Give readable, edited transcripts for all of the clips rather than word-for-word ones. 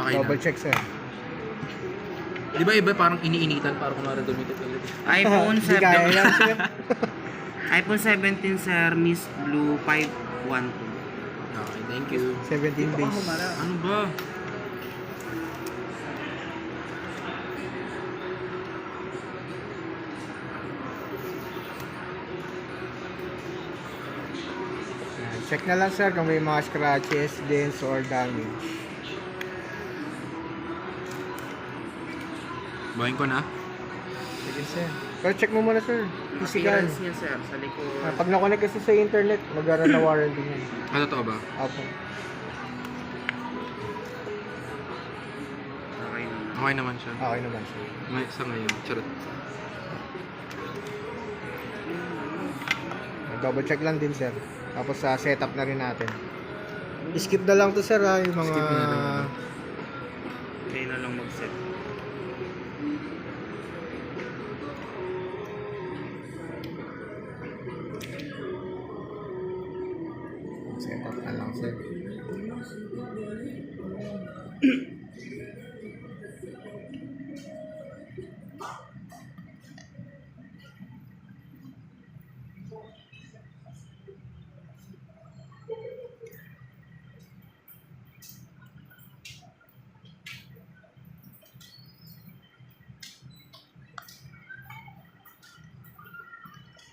Okay Double na. check, sir. Di ba iba parang iniinitan para kumara dumikit ulit? iPhone Hindi kaya 7. yan, sir. iPhone 17 sir, Miss Blue 512. Okay, thank you. 17 base. Ano ba? Check na lang, sir, kung may mga scratches, dents, or damage. Bahin ko na. Sige, sir. Pero check mo muna, sir. Physical. Appearance niya sir, sa likod. Pag nakunik kasi sa internet, mag-aaral na warranty niyan. Ah, totoo ba? Apo. Okay naman. Okay naman siya. Okay naman, sir. May sa ngayon. Charot. Double check lang din, sir. Tapos sa setup na rin natin. Skip na lang to, sir, ha, yung mga... Skip na lang. Kayo na lang mag-set. Setup na lang, sir.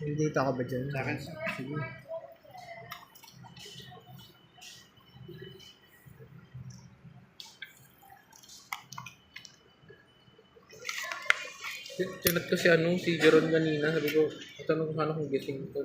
Hindi data ka ba dyan? Sa akin sir. Sige. Chinat ko si si Jeron kanina. Sabi ko, tanong ko sana kung gising ko.